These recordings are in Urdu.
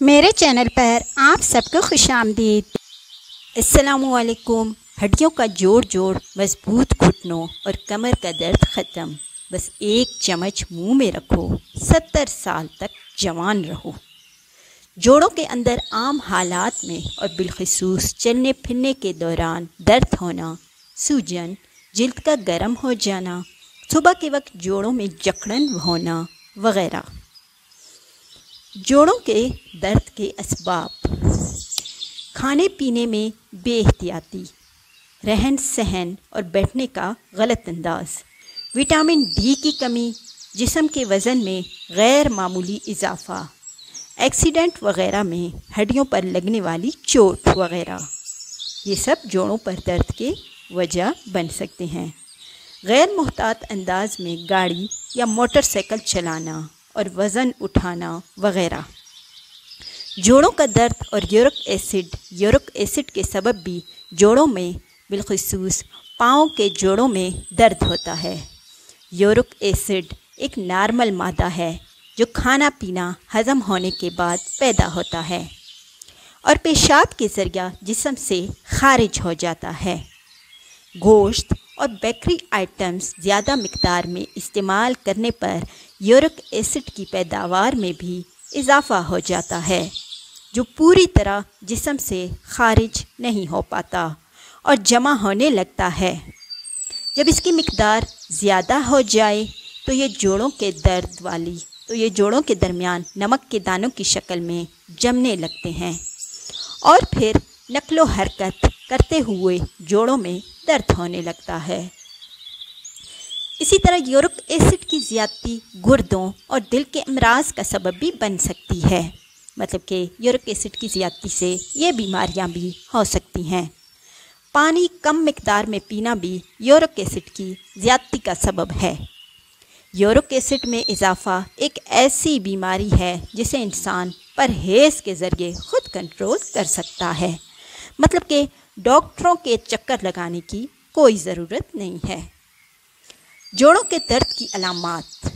میرے چینل پر آپ سب کو خوش آمدید۔ السلام علیکم۔ ہڈیوں کا جوڑ مضبوط گھٹنوں اور کمر کا درد ختم، بس ایک چمچ منہ میں رکھو، 70 سال تک جوان رہو۔ جوڑوں کے اندر عام حالات میں اور بالخصوص چلنے پھرنے کے دوران درد ہونا، سوجن، جلد کا گرم ہو جانا، صبح کے وقت جوڑوں میں جکڑن ہونا وغیرہ۔ جوڑوں کے درد کے اسباب: کھانے پینے میں بے احتیاطی، رہن سہن اور بیٹھنے کا غلط انداز، وٹامن ڈی کی کمی، جسم کے وزن میں غیر معمولی اضافہ، ایکسیڈنٹ وغیرہ میں ہڈیوں پر لگنے والی چوٹ وغیرہ، یہ سب جوڑوں پر درد کے وجہ بن سکتے ہیں۔ غیر محتاط انداز میں گاڑی یا موٹر سائیکل چلانا اور وزن اٹھانا وغیرہ۔ جوڑوں کا درد اور یورک ایسڈ کے سبب بھی جوڑوں میں بالخصوص پاؤں کے جوڑوں میں درد ہوتا ہے۔ یورک ایسڈ ایک نارمل مادہ ہے جو کھانا پینا ہضم ہونے کے بعد پیدا ہوتا ہے اور پیشاب کے ذریعہ جسم سے خارج ہو جاتا ہے۔ گوشت اور بیکری آئٹمز زیادہ مقدار میں استعمال کرنے پر یورک ایسڈ کی پیداوار میں بھی اضافہ ہو جاتا ہے، جو پوری طرح جسم سے خارج نہیں ہو پاتا اور جمع ہونے لگتا ہے۔ جب اس کی مقدار زیادہ ہو جائے تو یہ جوڑوں کے درمیان نمک کے دانوں کی شکل میں جمنے لگتے ہیں اور پھر نقل و حرکت کرتے ہوئے جوڑوں میں درد ہونے لگتا ہے۔ اسی طرح یورک ایسڈ کی زیادتی گردوں اور دل کے امراض کا سبب بھی بن سکتی ہے، مطلب کہ یورک ایسڈ کی زیادتی سے یہ بیماریاں بھی ہو سکتی ہیں۔ پانی کم مقدار میں پینا بھی یورک ایسڈ کی زیادتی کا سبب ہے۔ یورک ایسڈ میں اضافہ ایک ایسی بیماری ہے جسے انسان پرہیز کے ذریعے خود کنٹرول کر سکتا ہے، مطلب کہ ڈاکٹروں کے چکر لگانے کی کوئی ضرورت نہیں ہے۔ جوڑوں کے درد کی علامات: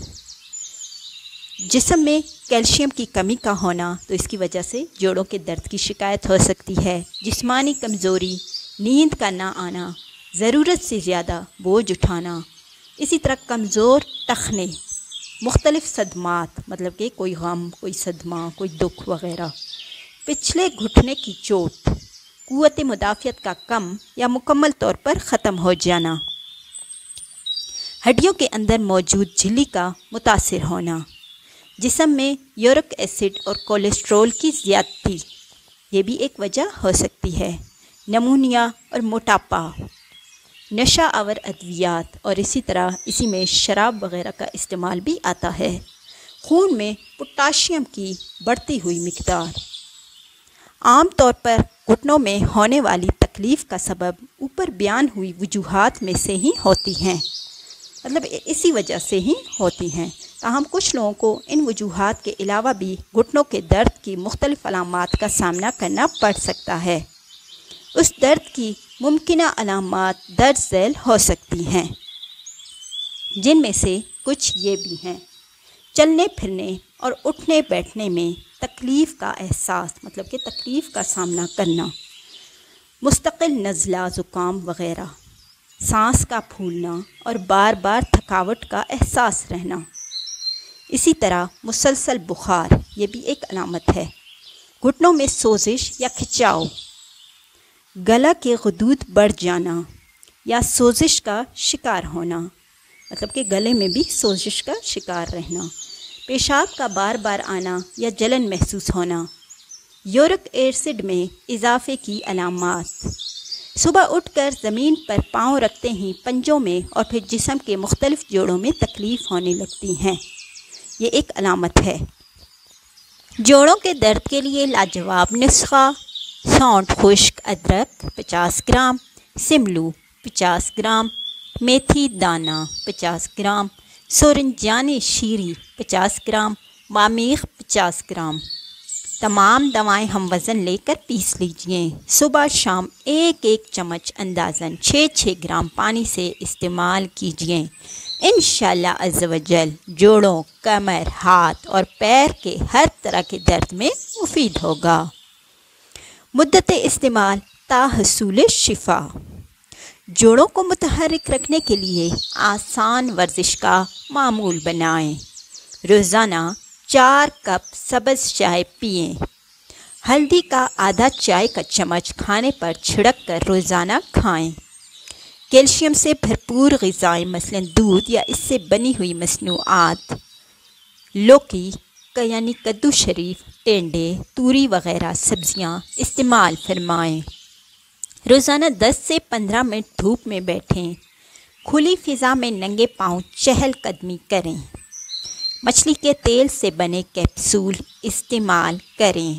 جسم میں کیلشیم کی کمی کا ہونا، تو اس کی وجہ سے جوڑوں کے درد کی شکایت ہو سکتی ہے۔ جسمانی کمزوری، نیند کا نہ آنا، ضرورت سے زیادہ بوجھ اٹھانا، اسی طرح کمزور ٹخنے، مختلف صدمات، مطلب کہ کوئی غم، کوئی صدمہ، کوئی دکھ وغیرہ، پچھلے گھٹنے کی چوٹ، قوت مدافعت کا کم یا مکمل طور پر ختم ہو جانا، ہڈیوں کے اندر موجود جھلی کا متاثر ہونا، جسم میں یورک ایسڈ اور کولیسٹرول کی زیادتی، یہ بھی ایک وجہ ہو سکتی ہے۔ نمونیا اور موٹاپا، نشہ آور ادویات اور اسی میں شراب وغیرہ کا استعمال بھی آتا ہے۔ خون میں پوٹاشیم کی بڑھتی ہوئی مقدار۔ عام طور پر گھٹنوں میں ہونے والی تکلیف کا سبب اوپر بیان ہوئی وجوہات میں سے ہی ہوتی ہیں، مطلب اسی وجہ سے ہی ہوتی ہیں، تاہم کچھ لوگوں کو ان وجوہات کے علاوہ بھی گھٹنوں کے درد کی مختلف علامات کا سامنا کرنا پڑ سکتا ہے۔ اس درد کی ممکنہ علامات درج ذیل ہو سکتی ہیں، جن میں سے کچھ یہ بھی ہیں: چلنے پھرنے اور اٹھنے بیٹھنے میں تکلیف کا احساس، مطلب کہ تکلیف کا سامنا کرنا، مستقل نزلہ، زکام وغیرہ، سانس کا پھولنا اور بار بار تھکاوٹ کا احساس رہنا، اسی طرح مسلسل بخار، یہ بھی ایک علامت ہے۔ گھٹنوں میں سوزش یا کھچاؤ، گلا کے غدود بڑھ جانا یا سوزش کا شکار ہونا، مطلب کہ گلے میں بھی سوزش کا شکار رہنا، پیشاب کا بار بار آنا یا جلن محسوس ہونا، یورک ایسڈ میں اضافے کی علامات، صبح اٹھ کر زمین پر پاؤں رکھتے ہی پنجوں میں اور پھر جسم کے مختلف جوڑوں میں تکلیف ہونے لگتی ہیں، یہ ایک علامت ہے۔ جوڑوں کے درد کے لیے لاجواب نسخہ: سونڈ خشک ادرک 50 گرام، سملو 50 گرام، میتھی دانہ 50 گرام، سورنجانی شیری 50 گرام، بامیخ 50 گرام۔ تمام دوائیں ہم وزن لے کر پیس لیجئے۔ صبح شام ایک چمچ اندازاً 6 گرام پانی سے استعمال کیجئے۔ انشاءاللہ عز و جل جوڑوں، کمر، ہاتھ اور پیر کے ہر طرح کے درد میں مفید ہوگا۔ مدت استعمال تا حصول شفا۔ جوڑوں کو متحرک رکھنے کے لیے آسان ورزش کا معمول بنائیں۔ روزانہ 4 کپ سبز چائے پئیں۔ ہلدی کا آدھا چائے کا چمچ کھانے پر چھڑک کر روزانہ کھائیں۔ کیلشیم سے بھرپور غذائیں مثلاً دودھ یا اس سے بنی ہوئی مصنوعات، لوکی یعنی کدو شریف، ٹینڈے، توری وغیرہ سبزیاں استعمال فرمائیں۔ روزانہ 10 سے 15 منٹ دھوپ میں بیٹھیں۔ کھلی فضا میں ننگے پاؤں چہل قدمی کریں۔ مچھلی کے تیل سے بنے کیپسول استعمال کریں۔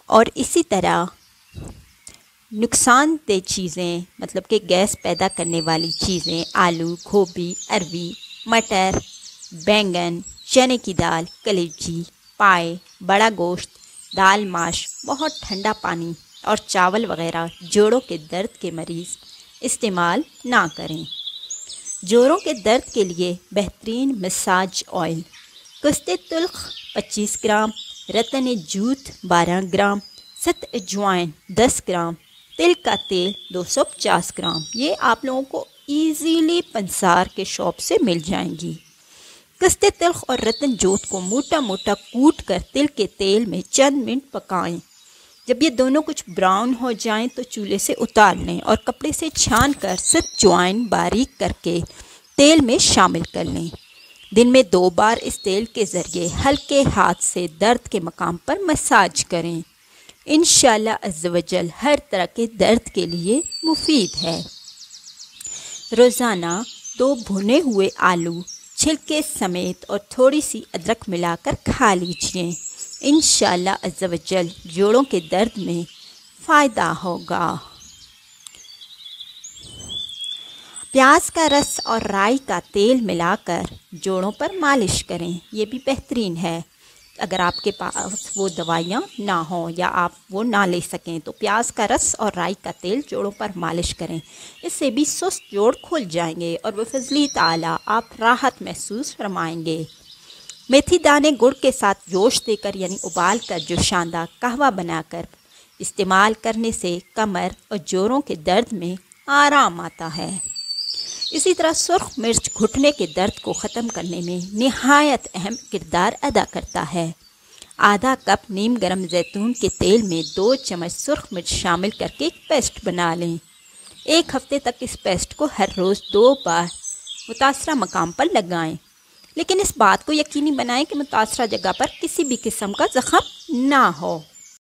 اور اسی طرح نقصان دہ چیزیں مطلب کہ گیس پیدا کرنے والی چیزیں آلو، گوبھی، اروی، مٹر، بینگن، چنے کی دال، کلیجی، پائے، بڑا گوشت، دال ماش، بہت ٹھنڈا پانی اور چاول وغیرہ جوڑوں کے درد کے مریض استعمال نہ کریں۔ جوڑوں کے درد کے لیے بہترین مساج آئل: کستِ تلخ 25 گرام، رتن جوت 12 گرام، ست اجوائن 10 گرام، تل کا تیل 250 گرام۔ یہ آپ لوگوں کو ایزیلی پنسار کے شاپ سے مل جائیں گی۔ کستِ تلخ اور رتن جوت کو موٹا موٹا کوٹ کر تل کے تیل میں چند منٹ پکائیں۔ جب یہ دونوں کچھ براؤن ہو جائیں تو چولہے سے اتار لیں اور کپڑے سے چھان کر ست جوائن باریک کر کے تیل میں شامل کر لیں۔ دن میں 2 بار اس تیل کے ذریعے ہلکے ہاتھ سے درد کے مقام پر مساج کریں۔ انشاءاللہ عز و جل ہر طرح کے درد کے لیے مفید ہے۔ روزانہ 2 بھنے ہوئے آلو چھلکے سمیت اور تھوڑی سی ادرک ملا کر کھا لیجئے۔ انشاءاللہ عز و جل جوڑوں کے درد میں فائدہ ہوگا۔ پیاز کا رس اور رائی کا تیل ملا کر جوڑوں پر مالش کریں۔ یہ بھی بہترین ہے۔ اگر آپ کے پاس وہ دوائیاں نہ ہوں یا آپ وہ نہ لے سکیں تو پیاز کا رس اور رائی کا تیل جوڑوں پر مالش کریں۔ اس سے بھی سست جوڑ کھل جائیں گے اور بفضل تعالیٰ آپ راحت محسوس فرمائیں گے۔ میتھی دانے گڑ کے ساتھ جوش دے کر یعنی ابال کر جوشاندہ قہوہ بنا کر استعمال کرنے سے کمر اور جوڑوں کے درد میں آرام آتا ہے۔ اسی طرح سرخ مرچ گھٹنے کے درد کو ختم کرنے میں نہایت اہم کردار ادا کرتا ہے۔ آدھا کپ نیم گرم زیتون کے تیل میں 2 چمچ سرخ مرچ شامل کر کے ایک پیسٹ بنا لیں۔ 1 ہفتے تک اس پیسٹ کو ہر روز 2 بار متاثرہ مقام پر لگائیں، لیکن اس بات کو یقینی بنائیں کہ متاثرہ جگہ پر کسی بھی قسم کا زخم نہ ہو۔